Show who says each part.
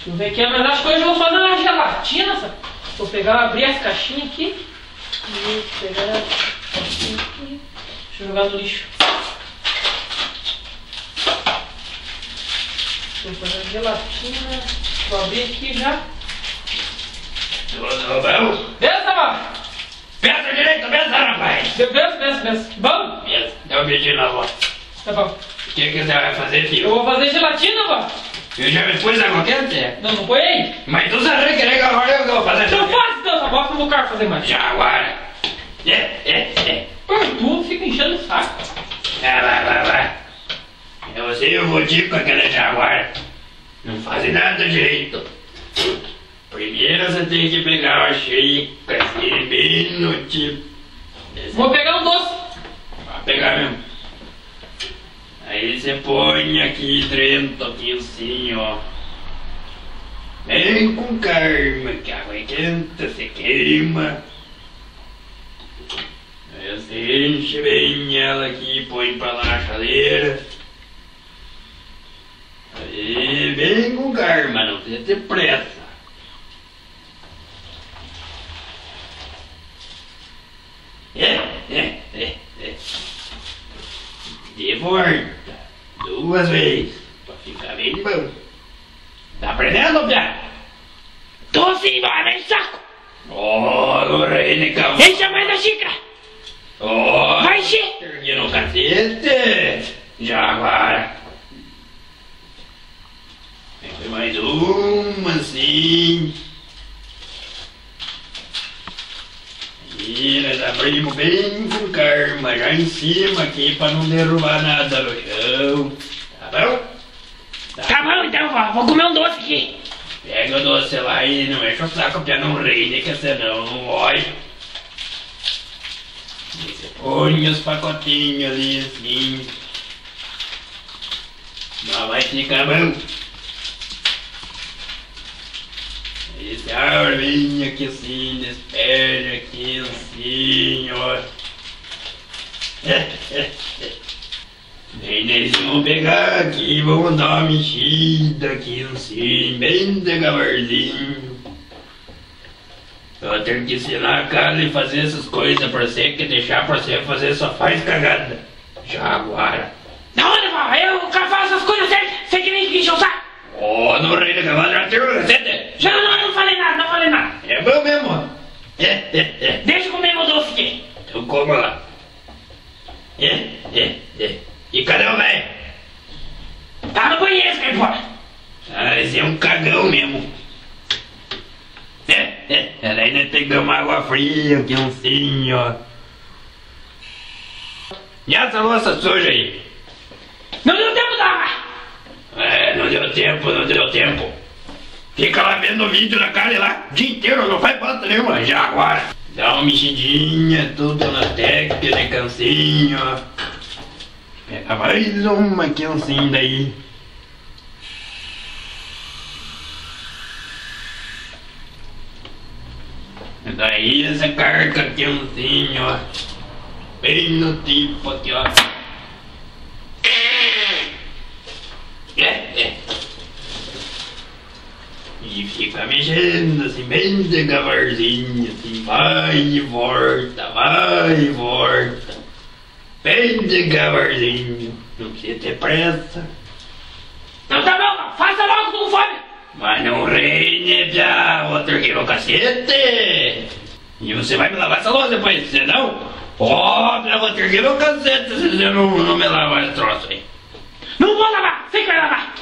Speaker 1: Deixa eu ver aqui, mas acho que hoje eu vou fazer uma gelatina, sabe? Vou pegar, abrir as caixinhas aqui. E pegar a caixinha aqui. Deixa eu jogar no lixo. Vou fazer a gelatina. Vou abrir aqui já.
Speaker 2: Ô, bom?
Speaker 1: Benção, mano!
Speaker 2: Pensa direito, pensa, rapaz!
Speaker 1: Benção. Bom?
Speaker 2: Pensa, dá um beijinho na voz.
Speaker 1: Tá bom.
Speaker 2: O que você vai fazer,
Speaker 1: Eu
Speaker 2: filho?
Speaker 1: vou fazer gelatina, vó.
Speaker 2: Eu já me pus água quente?
Speaker 1: Não põe aí?
Speaker 2: Mas tu sabe que agora eu vou fazer
Speaker 1: Então
Speaker 2: tudo.
Speaker 1: faz então, essa bosta eu não quero fazer mais.
Speaker 2: Jaguara.
Speaker 1: Pô, tu fica enchendo o saco.
Speaker 2: Vai. Eu sei o motivo com aquela jaguara. Não faz nada direito. Primeiro você tem que pegar uma xícara assim, bem no tipo.
Speaker 1: Vou pegar um doce.
Speaker 2: Vai pegar mesmo. Aí você põe aqui dentro, aqui assim, ó. Bem com calma, que a água é quente, você queima. Aí você enche bem ela aqui e põe pra lá na chaleira. Aí bem com calma, não precisa ter pressa. De volta 2 vezes pra ficar bem bom. Tá aprendendo, Pia?
Speaker 1: Tô sim, vai, enche o saco.
Speaker 2: Ô, Reine Cavalo!
Speaker 1: Enche mais a xícara.
Speaker 2: Ô,
Speaker 1: Vai encher.
Speaker 2: ergue no cacete! Jaguara! Tem mais uma, assim. E nós abrimos bem com calma, já em cima aqui pra não derrubar nada no chão. Tá bom?
Speaker 1: Tá bom então, vó. Vou comer um doce aqui.
Speaker 2: Pega o doce lá e não enche o saco pra não reine, que senão não olha. E você põe os pacotinhos ali assim. Não vai ficar bom. Aí você abre bem aqui assim, despede aqui assim, ó. Aí eles vão pegar aqui e vão dar uma mexida aqui assim, bem devagarzinho. Eu vou ter que ensinar a Carla a fazer essas coisas pra você, que deixar pra você fazer só faz cagada. Jaguara.
Speaker 1: Da onde, vó? Eu faço as coisas certas. Você que vem encher o saco.
Speaker 2: Ô, no rei da cavalo já tem uma receita.
Speaker 1: Já não falei nada.
Speaker 2: É bom mesmo.
Speaker 1: Deixa eu comer meu doce aqui.
Speaker 2: Então coma lá. E cadê o velho?
Speaker 1: Tá no banheiro, cai fora.
Speaker 2: Ah, esse é um cagão mesmo. Daí nós pegamos água fria aqui assim, ó. E essa louça suja aí?
Speaker 1: Não deu tempo da água.
Speaker 2: Não deu tempo. Fica lá vendo o vídeo da Kali lá, o dia inteiro, não faz falta nenhuma, já agora. Dá uma mexidinha, tudo na técnica, assim, ó. Pega mais uma aqui assim daí. Daí essa carga aqui assim, ó. Bem no tipo aqui, ó. E fica mexendo assim, bem devagarzinho, assim, vai e volta, bem devagarzinho, não precisa ter pressa.
Speaker 1: Então tá bom, faça logo, tô com fome.
Speaker 2: Mas não reine, Pia, vou ter que ir no cacete. E você vai me lavar essa louça depois, senão, eu vou ter que ir no cacete se você não me lavar esse troço aí.
Speaker 1: Não vou lavar, você que vai lavar.